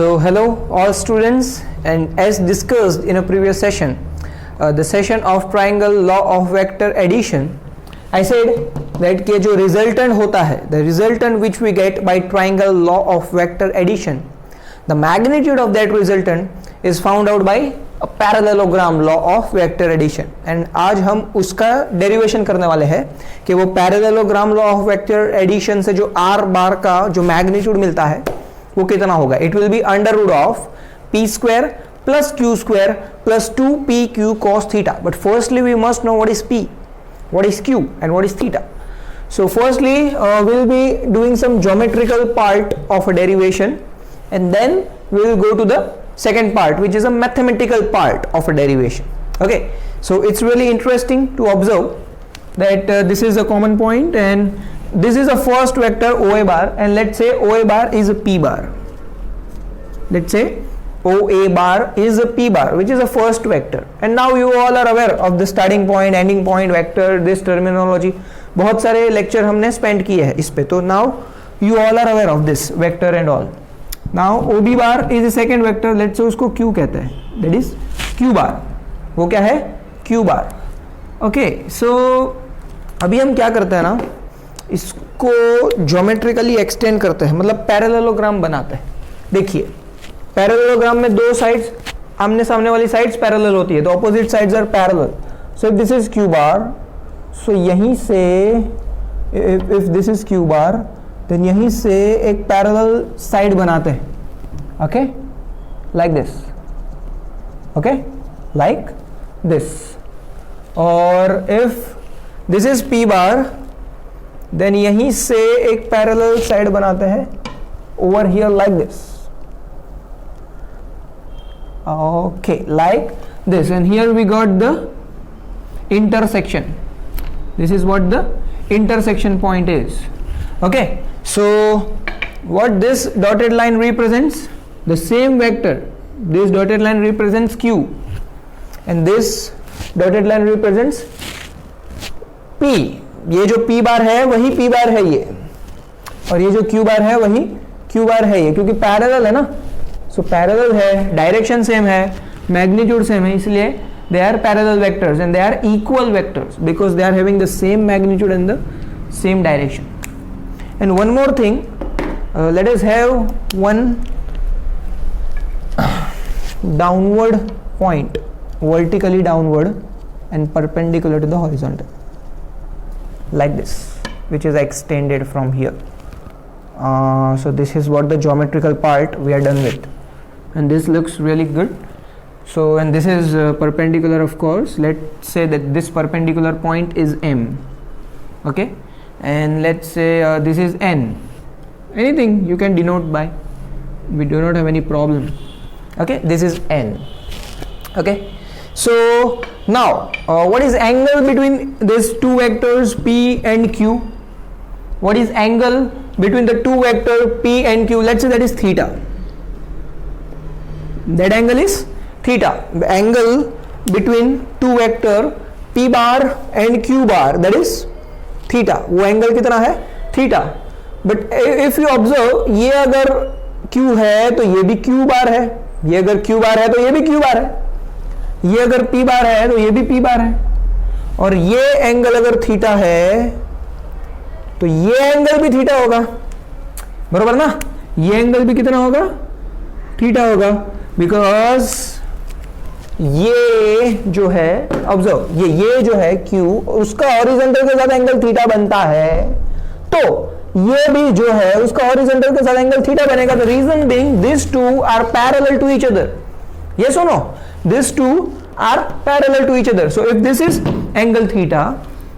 So hello all students, and as discussed in a previous session, the session of triangle law of vector addition, I said that के जो resultant होता है, the resultant which we get by triangle law of vector addition, the magnitude of that resultant is found out by a parallelogram law of vector addition. and आज हम उसका derivation करने वाले हैं कि वो parallelogram law of vector addition से जो r bar का जो magnitude मिलता है वो कितना होगा. It will be under root of p square plus q square plus 2pq cos theta. But firstly we must know what is p, what is q and what is theta. So firstly we'll be doing some geometrical part of a derivation, and then we will go to the second part, which is a mathematical part of a derivation. Okay, so it's really interesting to observe that this is a common point, and this is a first vector OA bar, and let's say OA bar is a P bar. Let's say OA bar is a P bar, which is a first vector. And now you all are aware of the starting point, ending point, vector, this terminology. बहुत सारे lecture हमने spend किए हैं इस पे, तो now you all are aware of this vector and all. Now OB bar is a second vector. Let's say उसको Q कहते हैं, that is Q bar. वो क्या है? Q bar. Okay, so अभी हम क्या करते हैं ना, इसको ज्योमेट्रिकली एक्सटेंड करते हैं, मतलब पैरेललोग्राम बनाते हैं. देखिए पैरेललोग्राम में दो साइड्स आमने सामने वाली साइड्स पैरेलल होती है, तो opposite sides are parallel. So if this is Q bar, so यहीं से if this is Q bar, then यहीं से एक पैरेलल साइड बनाते हैं. Okay, like this. Okay, like this. और if this is P bar, then यहीं से एक पैरेलल साइड बनाते हैं over here like this. Okay, like this, and here we got the intersection. This is what the intersection point is. Okay, so what this dotted line represents? The same vector. This dotted line represents Q, and this dotted line represents P. ये जो P बार है वही P बार है ये, और ये जो Q बार है वही Q बार है ये, क्योंकि पैरेलल है ना. सो पैरेलल है, डायरेक्शन सेम है, मैग्नीट्यूड सेम है, इसलिए they are parallel vectors and they are equal vectors because they are having the same magnitude and the same direction. And one more thing, let us have one downward point, vertically downward and perpendicular to the horizontal, like this, which is extended from here. So this is what the geometrical part we are done with, and this looks really good. So, and this is perpendicular, of course. Let's say that this perpendicular point is M. Okay, and let's say this is N. Anything you can denote by, we do not have any problem. Okay, this is N. Okay, so now what is angle between these two vectors P and Q? What is angle between the two vector P and Q? Let's say that is theta. That angle is theta. The angle between two vector P bar and Q bar, that is theta. वो angle कितना है? Theta. But if you observe, ये अगर Q है तो ये भी Q bar है, ये अगर Q bar है तो ये भी Q bar है, ये अगर P बार है तो ये भी P बार है, और ये एंगल अगर थीटा है तो ये एंगल भी थीटा होगा, बरोबर ना. ये एंगल भी कितना होगा? थीटा होगा, बिकॉज ये जो है, ऑब्जर्व, ये जो है Q, उसका हॉरिजॉन्टल के साथ एंगल थीटा बनता है, तो ये भी जो है उसका हॉरिजॉन्टल के साथ एंगल थीटा बनेगा. The reason being this two are parallel to each other. Yes or no? These two are parallel to each other. So if this is angle theta,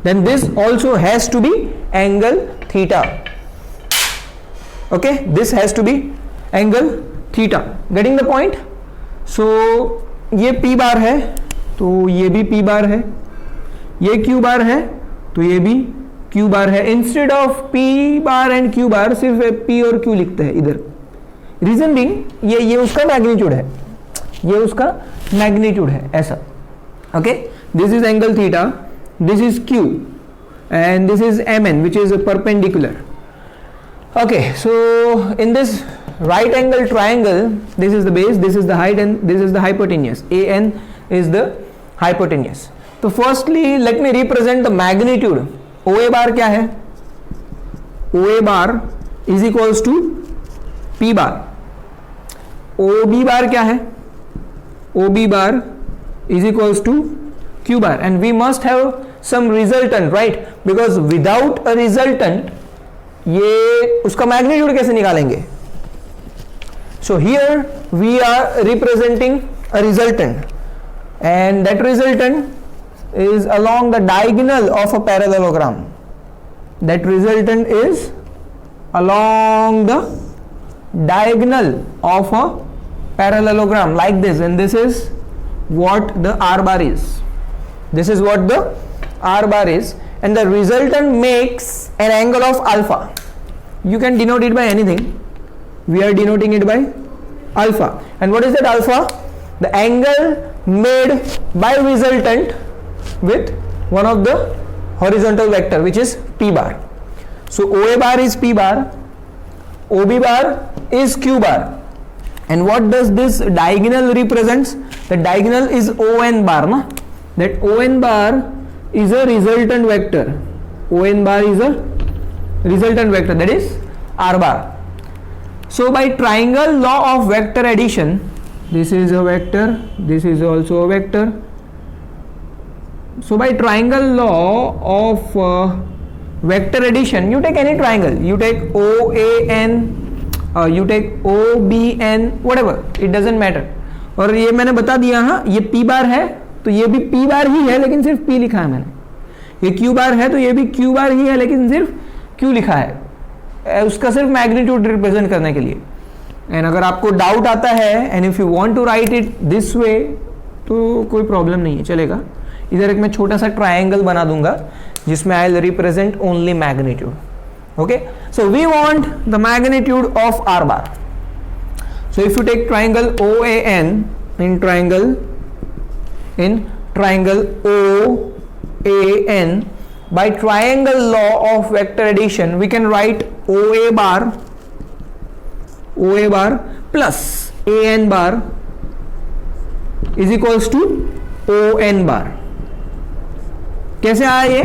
then this also has to be angle theta. Okay, this has to be angle theta. Getting the point? So ये P bar है तो ये भी P bar है, ये Q bar है तो ये भी Q bar है. Instead of P bar and Q bar सिर्फ P और Q लिखते हैं इधर. Reason being ये उसका मैग्नीट्यूड है, ये उसका मैग्नीट्यूड है ऐसा. Okay, this is angle theta, this is Q, and this is Mn, which is perpendicular. Okay, so in this right angle triangle, this is the base, this is the height, and this is the hypotenuse. AN is the hypotenuse. So firstly, let me represent the magnitude. OA bar क्या है? OA bar is equals to P bar. OB bar क्या है? OB bar is equals to Q bar, and we must have some resultant, right? Because without a resultant, ये उसका magnitude कैसे निकालेंगे? So here we are representing a resultant, and that resultant is along the diagonal of a parallelogram. That resultant is along the diagonal of a parallelogram like this, and this is what the R bar is. This is what the R bar is, and the resultant makes an angle of alpha. You can denote it by anything. We are denoting it by alpha. And what is that alpha? The angle made by resultant with one of the horizontal vector, which is P bar. So OA bar is P bar, OB bar is Q bar. And what does this diagonal represents? The diagonal is ON bar, na? That ON bar is a resultant vector. ON bar is a resultant vector, that is R bar. So by triangle law of vector addition, this is a vector, this is also a vector. So by triangle law of vector addition, you take any triangle, you take OAN, you take OBN, whatever, it doesn't matter. और ये मैंने बता दिया, हाँ, ये P बार है तो ये भी P बार ही है, लेकिन सिर्फ P लिखा है मैंने. ये Q बार है तो ये भी Q बार ही है, लेकिन सिर्फ Q लिखा है, उसका सिर्फ मैग्नीट्यूड रिप्रेजेंट करने के लिए. एंड अगर आपको डाउट आता है, and if you want to write it this way, तो कोई प्रॉब्लम नहीं है, चलेगा. इधर एक मैं छोटा सा ट्राइंगल बना दूंगा जिसमें I will represent only magnitude. Okay, so we want the magnitude of R bar. So if you take triangle OAN in triangle OAN, by triangle law of vector addition, we can write OA bar plus AN bar is equals to ON bar. कैसे आया ये?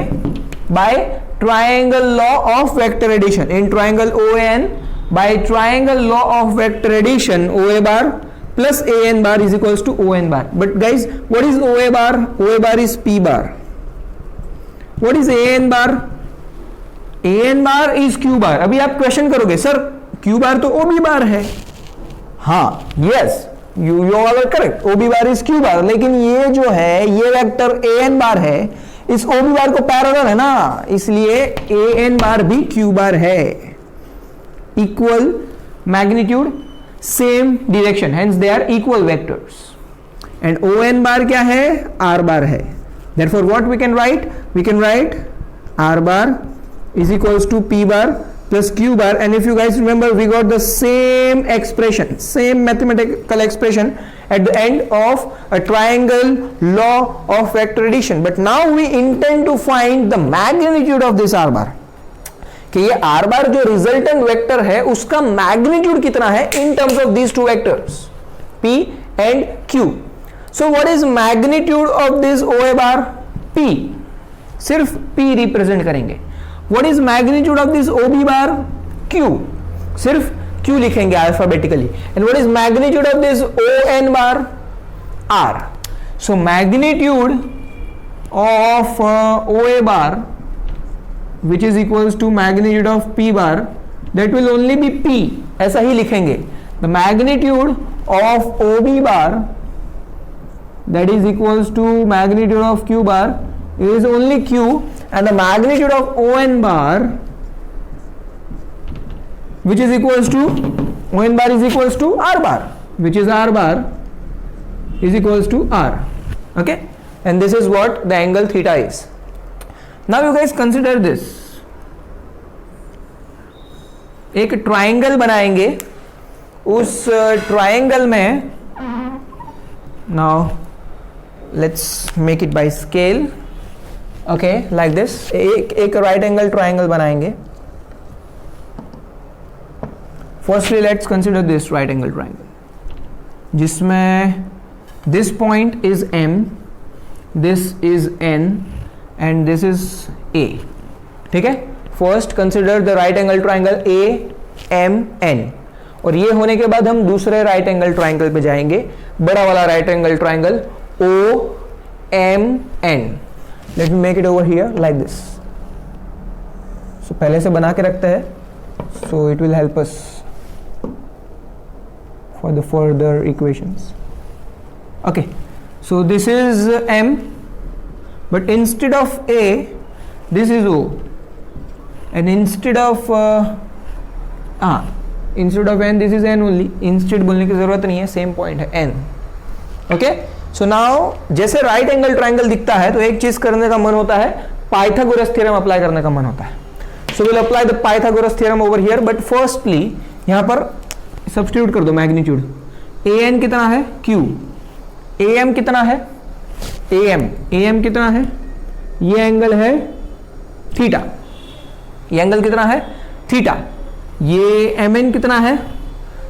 By triangle law of vector addition in triangle OAN. By triangle law of vector addition, OA bar plus AN bar is equals to ON bar. But guys, what is OA bar? OA bar is P bar. What is AN bar? AN bar is Q bar. अभी आप question करोगे, sir Q bar तो OB bar है. हाँ, yes, you all are correct. OB bar is Q bar. लेकिन ये जो है, ये वेक्टर AN bar है, इस OB bar को पैरेलल है ना, इसलिए AN bar भी Q bar है. Equal magnitude, same direction, hence they are equal vectors. And ON bar क्या है? R bar है. Therefore what we can write? We can write R bar is equals to P bar plus Q bar. And if you guys remember, we got the same expression, same mathematical expression at the end of a triangle law of vector addition. But now we intend to find the magnitude of this R bar. कि ये R बार जो resultant vector है उसका magnitude कितना है in terms of these two vectors P and Q. So what is magnitude of this OA bar? P, सिर्फ P represent करेंगे. What is magnitude of this OB bar? Q, सिर्फ Q लिखेंगे alphabetically. And what is magnitude of this ON bar? R. So magnitude of OA bar, which is equals to magnitude of P bar, that will only be P, ऐसा ही लिखेंगे. The magnitude of OB bar, that is equals to magnitude of Q bar, is only Q, and the magnitude of ON bar, which is equals to ON bar is equals to R bar, which is R bar is equals to R. Okay, and this is what the angle theta is. Now you guys consider this. एक triangle बनाएंगे, उस triangle में, now let's make it by scale. Okay, like this. एक right angle triangle बनाएंगे. Firstly let's consider this right angle triangle जिसमें this point is M, this is N and this is A. ठीक है, first consider the right angle triangle AMN, और ये होने के बाद हम दूसरे राइट एंगल ट्राइंगल पे जाएंगे, बड़ा वाला right angle triangle OMN. Let me make it over here like this. So पहले से बना के रखते हैं, so it will help us for the further equations. Okay, so this is M, but instead of A this is O, and instead of instead of N this is N only. instead बोलने की जरूरत नहीं है, same point है N. Okay, so now जैसे right angle triangle दिखता है तो एक चीज करने का मन होता है, पाइथागोरस थ्योरम अप्लाई करने का मन होता है. So will apply the Pythagoras theorem over here, but firstly यहां पर सब्स्टिट्यूट कर दो मैग्नीट्यूड. AN कितना है Q, AM कितना है AM कितना है, ये एंगल है थीटा, ये एंगल कितना है थीटा. ये MN कितना है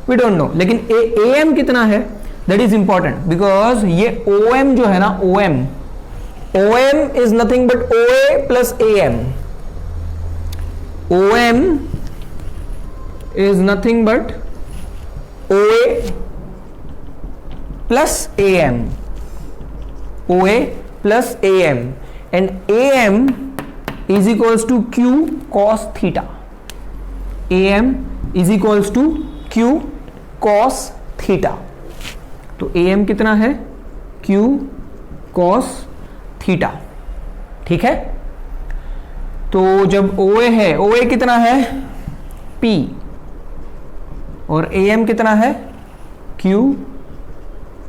वी डोंट नो, लेकिन AM कितना है दैट इज इंपॉर्टेंट, बिकॉज ये OM जो है ना, OM is nothing but OA plus AM. OM is nothing but OA plus AM. OA plus AM, and AM is equals to Q cos theta. AM is equals to Q cos theta. तो AM कितना है Q cos theta. ठीक है, तो जब OA है, OA कितना है P, और AM कितना है Q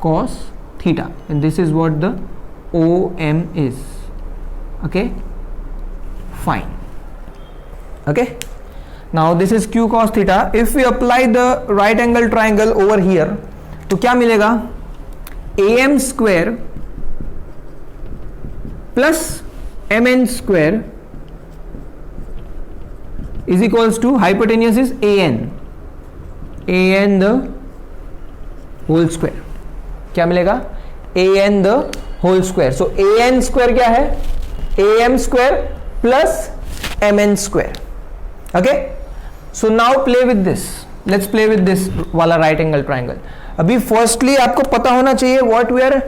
cos theta, and this is what the OM is. Okay, fine. Okay, now this is Q cos theta. If we apply the right angle triangle over here, तो क्या मिलेगा, AM square plus MN square is equals to hypotenuse is AN the whole square. क्या मिलेगा AN the whole square. So AN square क्या है AM square plus MN square. Okay, so now play with this, let's play with this वाला right angle triangle. अभी firstly आपको पता होना चाहिए what we are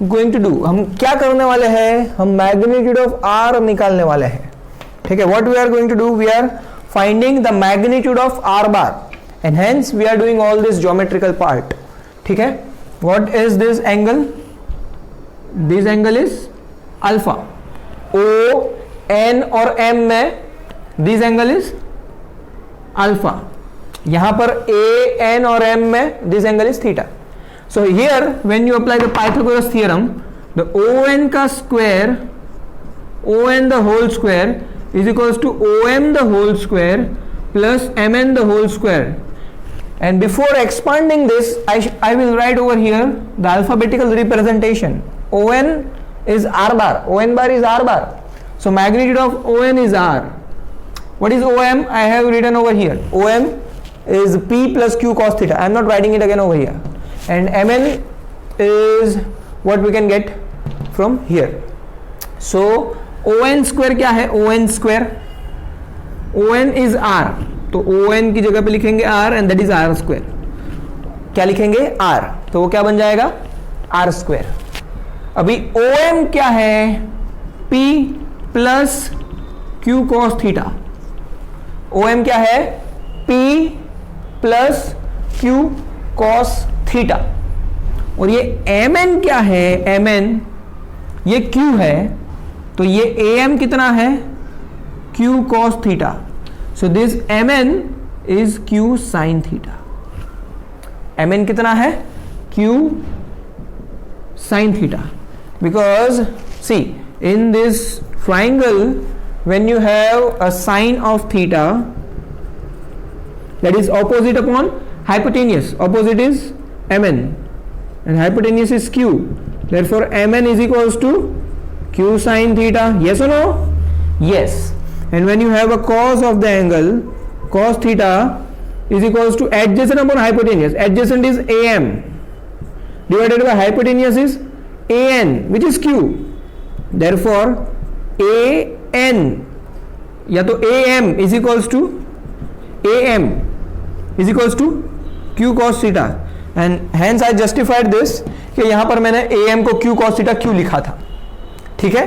going to do. हम क्या करने वाले हैं, हम मैग्नीट्यूड ऑफ R निकालने वाले हैं. ठीक है, what we are going to do, we are finding the magnitude of R bar, and hence we are doing all this geometrical part. ठीक है, what is this angle, this angle is alpha. O N और M में this angle is alpha. यहां पर A N और M में this angle is theta. So here when you apply the Pythagoras theorem, the ON का square, ON the whole square is equals to OM the whole square plus MN the whole square. And before expanding this, I will write over here the alphabetical representation. ON is R bar, ON bar is R bar. So magnitude of ON is R. What is OM? I have written over here. OM is P plus Q cos theta. I am not writing it again over here. And MN is what we can get from here. So ON square क्या है, ON square, ON is R, तो ON की जगह पे लिखेंगे R and that is R square. क्या लिखेंगे R, तो वो क्या बन जाएगा R स्क्वायर. अभी OM क्या है P plus Q cos theta. OM क्या है P plus Q cos theta. और ये MN क्या है, MN ये Q है, तो ये AM कितना है Q cos theta. So this MN is Q sin theta. MN कितना है Q sin theta. Because see in this triangle when you have a sine of theta, that is opposite upon hypotenuse, opposite is MN and hypotenuse is Q, therefore MN is equals to Q sin theta. Yes or no? Yes. And when you have a cos of the angle cos theta, is equals to adjacent upon hypotenuse. Adjacent is AM divided by hypotenuse is AN, which is Q. Therefore AN या तो AM is equals to Q cos theta, and hence I justified this कि यहां पर मैंने AM को Q cos theta क्यों लिखा था. ठीक है,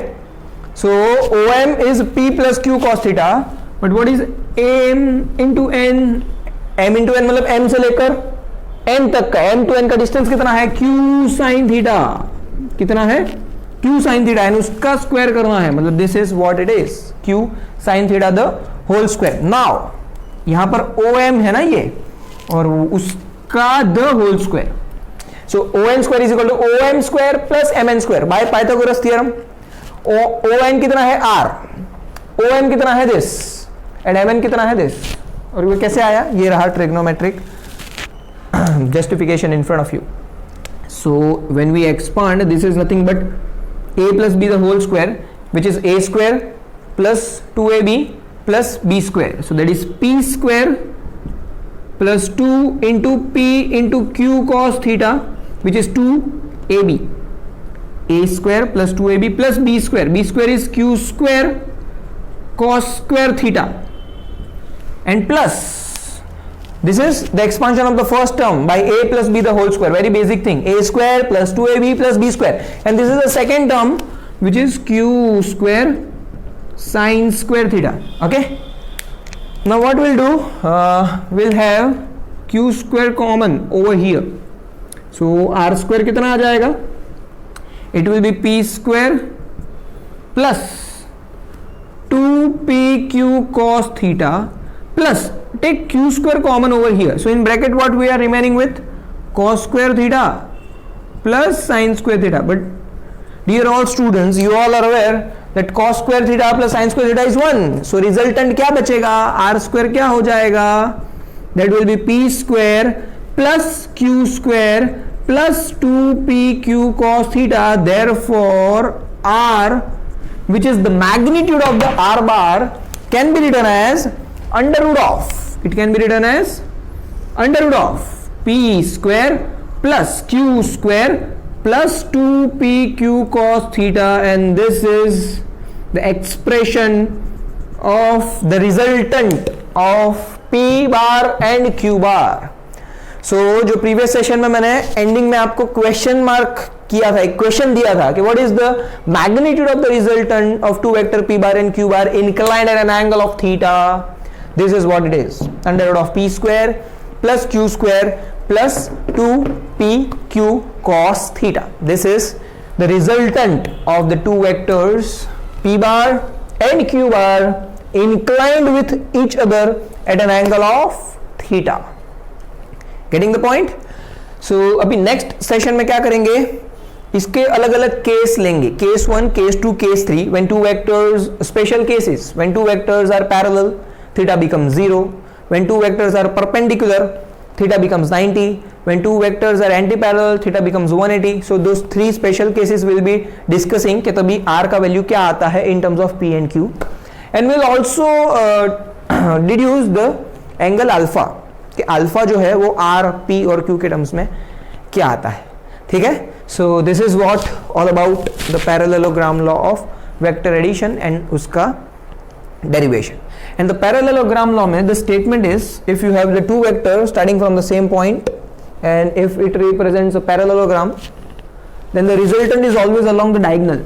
so OM is P plus Q cos theta, but what is AM into N? M into N मतलब M से लेकर N तक का, M to N का डिस्टेंस कितना है? Q sin theta. कितना है? Q sin theta, एंड उसका स्क्वायर करना है, मतलब this is what it is, Q sin theta the whole square. Now यहां पर OM है ना ये, और उसका the whole square. So ON square is equal to OM square plus MN square by Pythagoras theorem. ON कितना है? R. OM कितना है? दिस. एंड MN कितना है? दिस. और ये कैसे आया? ये रहा trigonometric justification in front of you. So when we expand, this is nothing but a plus b the whole square, which is a square plus 2ab plus b square. So that is p square plus 2 into p into q cos theta, which is 2ab. A square plus 2ab plus b square. B square is q square cos square theta, and plus this is the expansion of the first term by a plus b the whole square. Very basic thing. A square plus 2ab plus b square, and this is the second term, which is q square sin square theta. Okay, now what we'll do, we'll have q square common over here. So r square कितना आ जाएगा? It will be p square plus 2pq cos theta plus, take q square common over here, so in bracket what we are remaining with? Cos square theta plus sin square theta. But dear all students, you all are aware that cos square theta plus sin square theta is 1. So resultant क्या बचेगा? r square क्या हो जाएगा? That will be p square plus q square plus 2pq cos theta. Therefore r, which is the magnitude of the r bar, can be written as under root of, it can be written as under root of p square plus q square plus 2pq cos theta, and this is the expression of the resultant of p bar and q bar. So जो previous session में मैंने ending में आपको question mark किया था, एक question दिया था कि what is the magnitude of the resultant of two vector p bar and q bar inclined at an angle of theta. This is what it is, under root of p square plus q square plus 2pq cos theta. This is the resultant of the two vectors p bar and q bar inclined with each other at an angle of theta. Getting the point? So अभी next session में क्या करेंगे, इसके अलग अलग case लेंगे, case 1, case 2, case 3, when two vectors, special cases, when two vectors are parallel, theta becomes 0, when two vectors are perpendicular, theta becomes 90, when two vectors are anti-parallel, theta becomes 180. So those three special cases will be discussing कि तभी r का value क्या आता है in terms of p and q, and we'll also deduce the angle alpha, कि alpha जो है वो r, p और q के टर्म्स में क्या आता है. ठीक है, so this is what all about the parallelogram law of vector addition and उसका derivation. And the parallelogram law में the statement is, if you have the two vectors starting from the same point and if it represents a parallelogram, then the resultant is always along the diagonal.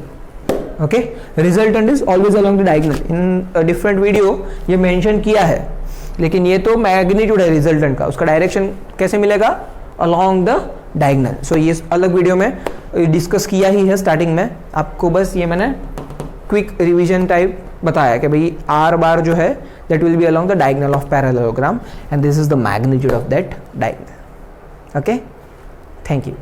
Okay, resultant is always along the diagonal. In a different video ये mention किया है, लेकिन ये तो magnitude है resultant का, उसका direction कैसे मिलेगा? Along the diagonal. So ये अलग वीडियो में डिस्कस किया ही है स्टार्टिंग में, आपको बस ये मैंने क्विक रिवीजन टाइप बताया कि भाई r बार जो है that will be along the diagonal of parallelogram and this is the magnitude of that diagonal. Okay, thank you.